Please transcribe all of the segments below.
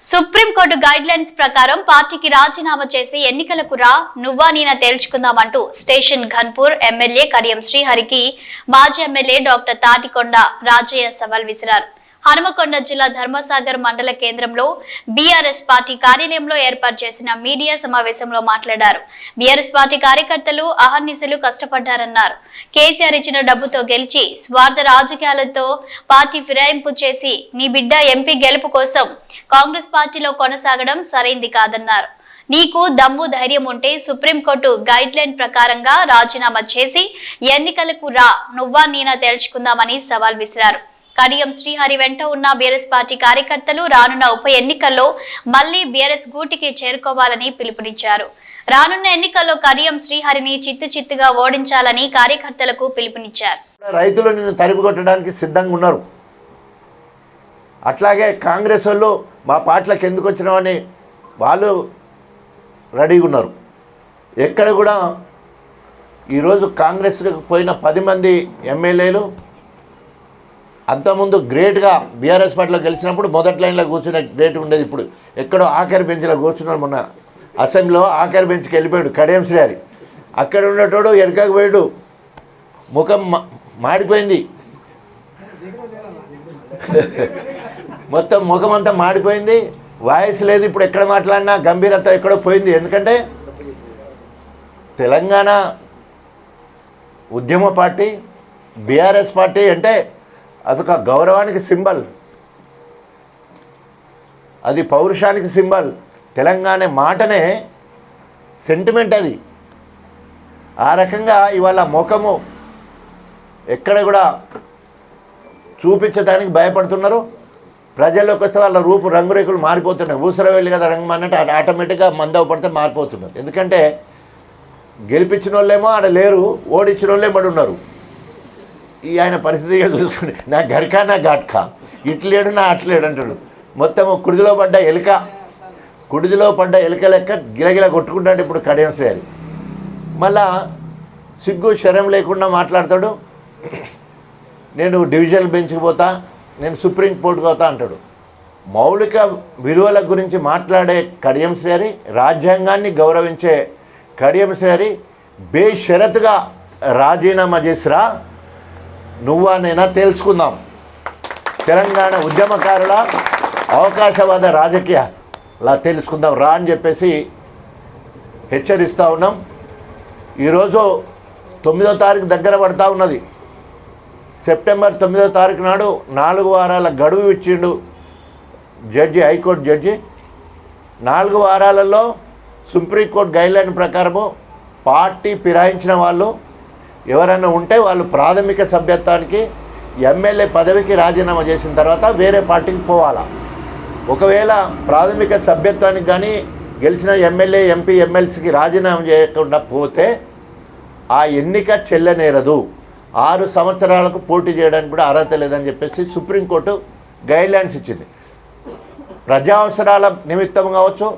Supreme court guide lines ప్రకారం పార్టీకి రాజీనామా చేసి ఎన్నికలకు రా నువ్వా నేనా తేల్చుకుందామంటూ స్టేషన్ ఘన్పూర్ ఎమ్మెల్యే కడియం శ్రీహరికి మాజీ ఎమ్మెల్యే డాక్టర్ తాటికొండ రాజయ్య సవాల్ విసిరారు. హనుమకొండ జిల్లా ధర్మసాగర్ మండల కేంద్రంలో బీఆర్ఎస్ పార్టీ కార్యాలయంలో ఏర్పాటు చేసిన మీడియా సమావేశంలో మాట్లాడారు. బీఆర్ఎస్ పార్టీ కార్యకర్తలు అహర్నిశలు కష్టపడ్డారన్నారు. కేసీఆర్ ఇచ్చిన డబ్బుతో గెలిచి స్వార్థ రాజకీయాలతో పార్టీ ఫిరాయింపు చేసి నీ బిడ్డ ఎంపీ గెలుపు కోసం కాంగ్రెస్ పార్టీలో కొనసాగడం సరైంది కాదన్నారు. నీకు దమ్ము ధైర్యం ఉంటే సుప్రీంకోర్టు గైడ్ లైన్ ప్రకారంగా రాజీనామా చేసి ఎన్నికలకు రా నువ్వా నేనా తేల్చుకుందామని సవాల్ విసిరారు. కడియం శ్రీహరి వెంట ఉన్న బీఆర్ఎస్ పార్టీ కార్యకర్తలు రానున్న ఉప ఎన్నికల్లో మళ్లీ బీఆర్ఎస్ గూటికి చేరుకోవాలని పిలుపునిచ్చారు. రానున్న ఎన్నికల్లో కడియం శ్రీహరిని చిత్తుగా ఓడించాలని కార్యకర్తలకు పిలుపునిచ్చారు. రైతులు నిన్ను తరిమికొట్టడానికి సిద్ధంగా ఉన్నారు. అట్లాగే కాంగ్రెస్ వాళ్ళు మా పార్టీలకు ఎందుకు వచ్చినామని వాళ్ళు రెడీగా ఉన్నారు. ఎక్కడ కూడా ఈరోజు కాంగ్రెస్కి పోయిన 10 మంది ఎమ్మెల్యేలు అంతకుముందు గ్రేట్గా బీఆర్ఎస్ పార్టీలో గెలిచినప్పుడు మొదటి లైన్లో కూర్చునే గ్రేట్ ఉండేది. ఇప్పుడు ఎక్కడో ఆఖరి బెంచ్లో కూర్చున్నాడు. మొన్న అసెంబ్లీలో ఆఖరి బెంచ్కి వెళ్ళిపోయాడు కడియం శ్రీహరి. అక్కడ ఉండేటోడు వెనకకు పోయాడు. ముఖం మాడిపోయింది, మొత్తం ముఖం అంతా మాడిపోయింది. వాయిస్ లేదు. ఇప్పుడు ఎక్కడ మాట్లాడినా గంభీరత ఎక్కడో పోయింది. ఎందుకంటే తెలంగాణ ఉద్యమ పార్టీ బీఆర్ఎస్ పార్టీ అంటే అదొక గౌరవానికి సింబల్, అది పౌరుషానికి సింబల్. తెలంగాణ మాటనే సెంటిమెంట్ అది. ఆ రకంగా ఇవాళ ముఖము ఎక్కడ కూడా చూపించడానికి భయపడుతున్నారు. ప్రజల్లోకి వస్తే వాళ్ళ రూపు రంగురేకులు మారిపోతున్నాయి. ఊసర వెళ్ళి కదా రంగు అన్నట్టు ఆటోమేటిక్గా మందవ పడితే మారిపోతున్నారు. ఎందుకంటే గెలిపించిన వాళ్ళేమో ఆడ లేరు, ఓడించిన వాళ్ళే పడి ఉన్నారు. ఈ ఆయన పరిస్థితిగా చూసుకుని నా గరికా నా ఘాట్కా, ఇట్లేడు నా అట్లేడు అంటాడు. మొత్తం కుడిదిలో పడ్డ ఎలుక లెక్క గిలగిల కొట్టుకుంటాడు ఇప్పుడు కడియం శ్రీహరి. మళ్ళా సిగ్గు శరం లేకుండా మాట్లాడతాడు. నేను డివిజనల్ బెంచ్కి పోతా, నేను సుప్రీంకోర్టుకి పోతా అంటాడు. మౌలిక విలువల గురించి మాట్లాడే కడియం శ్రీహరి, రాజ్యాంగాన్ని గౌరవించే కడియం శ్రీహరి బేషరతుగా రాజీనామా చేసిరా నువ్వా నేనా తేల్చుకుందాం. తెలంగాణ ఉద్యమకారుల అవకాశవాద రాజకీయాలా తెలుసుకుందాం రా అని చెప్పేసి హెచ్చరిస్తూ ఉన్నాం. ఈరోజు 9వ తారీఖు దగ్గర పడతా ఉన్నది. సెప్టెంబర్ 9వ తారీఖు నాడు 4 వారాల గడువు ఇచ్చిండు జడ్జి, హైకోర్టు జడ్జి. 4 వారాలలో సుప్రీంకోర్టు గైడ్లైన్ ప్రకారము పార్టీ ఫిరాయించిన వాళ్ళు ఎవరైనా ఉంటే వాళ్ళు ప్రాథమిక సభ్యత్వానికి ఎమ్మెల్యే పదవికి రాజీనామా చేసిన తర్వాత వేరే పార్టీకి పోవాలా. ఒకవేళ ప్రాథమిక సభ్యత్వానికి కానీ గెలిచిన ఎమ్మెల్యే ఎంపీ ఎమ్మెల్సీకి రాజీనామా చేయకుండా పోతే ఆ ఎన్నిక చెల్లనేరదు. 6 సంవత్సరాలకు పోటీ చేయడానికి కూడా అర్హత లేదని చెప్పేసి సుప్రీంకోర్టు గైడ్లైన్స్ ఇచ్చింది. ప్రజా అవసరాల నిమిత్తం కావచ్చు,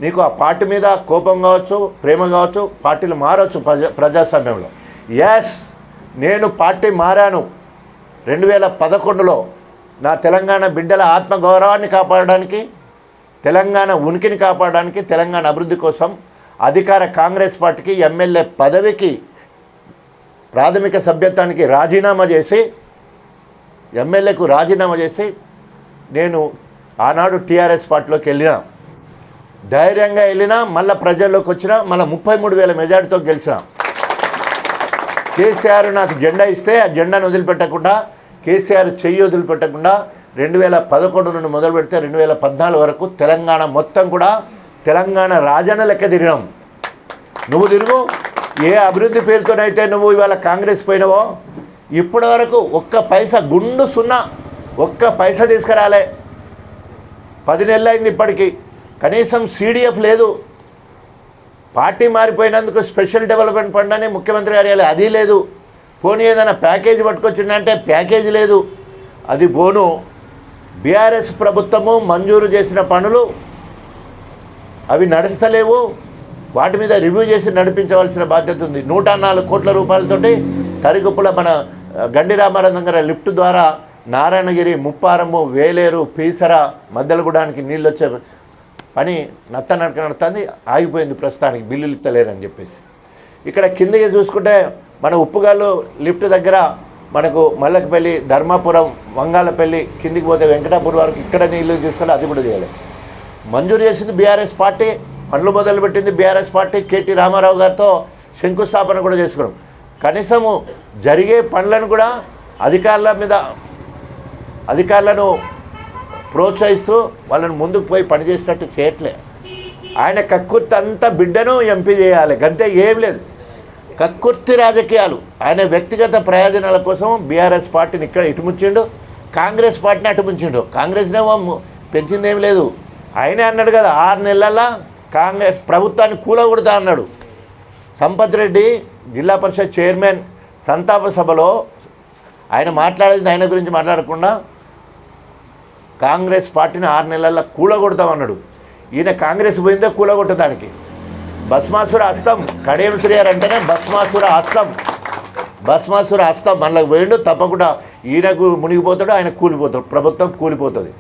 నీకు ఆ పార్టీ మీద కోపం కావచ్చు, ప్రేమ కావచ్చు, పార్టీలు మారవచ్చు ప్రజాస్వామ్యంలో. ఎస్, నేను పార్టీ మారాను 2011లో. నా తెలంగాణ బిడ్డల ఆత్మగౌరవాన్ని కాపాడడానికి, తెలంగాణ ఉనికిని కాపాడడానికి, తెలంగాణ అభివృద్ధి కోసం అధికార కాంగ్రెస్ పార్టీకి ఎమ్మెల్యే పదవికి ప్రాథమిక సభ్యత్వానికి రాజీనామా చేసి, ఎమ్మెల్యేకు రాజీనామా చేసి నేను ఆనాడు టీఆర్ఎస్ పార్టీలోకి వెళ్ళినా, ధైర్యంగా వెళ్ళినా, మళ్ళీ ప్రజల్లోకి వచ్చినా, మళ్ళీ 33,000 మెజార్టీతో గెలిచినా. కేసీఆర్ నాకు జెండా ఇస్తే ఆ జెండాను వదిలిపెట్టకుండా, కేసీఆర్ చెయ్యి వదిలిపెట్టకుండా 2011 నుండి మొదలు పెడితే 2014 వరకు తెలంగాణ మొత్తం కూడా తెలంగాణ రాజన్న లెక్క తిరిగినాం. నువ్వు తిరుగు, ఏ అభివృద్ధి పేరుతోనైతే నువ్వు ఇవాళ కాంగ్రెస్ పోయినావో ఇప్పటి వరకు ఒక్క పైసా గుండు సున్నా, ఒక్క పైసా తీసుకురాలే. 10 నెలలు అయింది ఇప్పటికీ. కనీసం CDF లేదు. పార్టీ మారిపోయినందుకు స్పెషల్ డెవలప్మెంట్ ఫండ్ అని ముఖ్యమంత్రి గారు అది లేదు. పోనీ ఏదైనా ప్యాకేజీ పట్టుకొచ్చిందంటే ప్యాకేజీ లేదు. అది పోను బీఆర్ఎస్ ప్రభుత్వము మంజూరు చేసిన పనులు అవి నడుస్తలేవు. వాటి మీద రివ్యూ చేసి నడిపించవలసిన బాధ్యత ఉంది. 104 కోట్ల రూపాయలతోటి తరిగుప్పుల మన గండి రామారావు దగ్గర లిఫ్ట్ ద్వారా నారాయణగిరి, ముప్పారము, వేలేరు, పీసర, మద్దెలగూడానికి నీళ్ళు వచ్చే పని నడక నడుతుంది, ఆగిపోయింది ప్రస్తుతానికి, బిల్లులు ఇస్తలేరని చెప్పేసి. ఇక్కడ కిందకి చూసుకుంటే మన ఉప్పుగాళ్ళు లిఫ్ట్ దగ్గర మనకు మల్లకపల్లి, ధర్మాపురం, వంగాలపల్లి కిందికి పోతే వెంకటాపూర్ వరకు ఇక్కడ నీళ్ళు తీసుకెళ్ళి అది కూడా చేయలేదు. మంజూరు చేసింది బీఆర్ఎస్ పార్టీ, పనులు మొదలుపెట్టింది బీఆర్ఎస్ పార్టీ. కేటీ రామారావు గారితో శంకుస్థాపన కూడా చేసుకున్నాం. కనీసము జరిగే పనులను కూడా అధికారులను ప్రోత్సహిస్తూ వాళ్ళని ముందుకు పోయి పనిచేసినట్టు చేయట్లే. ఆయన కక్కుర్తి అంతా బిడ్డను ఎంపీ చేయాలి, గంతే, ఏం లేదు. కక్కుర్తి రాజకీయాలు. ఆయన వ్యక్తిగత ప్రయోజనాల కోసం బీఆర్ఎస్ పార్టీని ఇక్కడ ఇటుముచ్చిండు, కాంగ్రెస్ పార్టీని అటుముంచిండు. కాంగ్రెస్నేమో పెంచిందేం లేదు. ఆయనే అన్నాడు కదా 6 నెలల కాంగ్రెస్ ప్రభుత్వాన్ని కూలగొడతా అన్నాడు. సంపత్ రెడ్డి జిల్లా పరిషత్ చైర్మన్ సంతాప సభలో ఆయన మాట్లాడేది ఆయన గురించి మాట్లాడకుండా కాంగ్రెస్ పార్టీని 6 నెలల్లో కూలగొడతామన్నాడు. ఈయన కాంగ్రెస్ పోయిందే కూలగొట్టడానికి. భస్మాసుర హస్తం, కడియం శ్రీగారు అంటేనే భస్మాసుర హస్తం మనలోకి పోయిండు. తప్పకుండా ఈయనకు మునిగిపోతాడు, ఆయన కూలిపోతాడు, ప్రభుత్వం కూలిపోతుంది.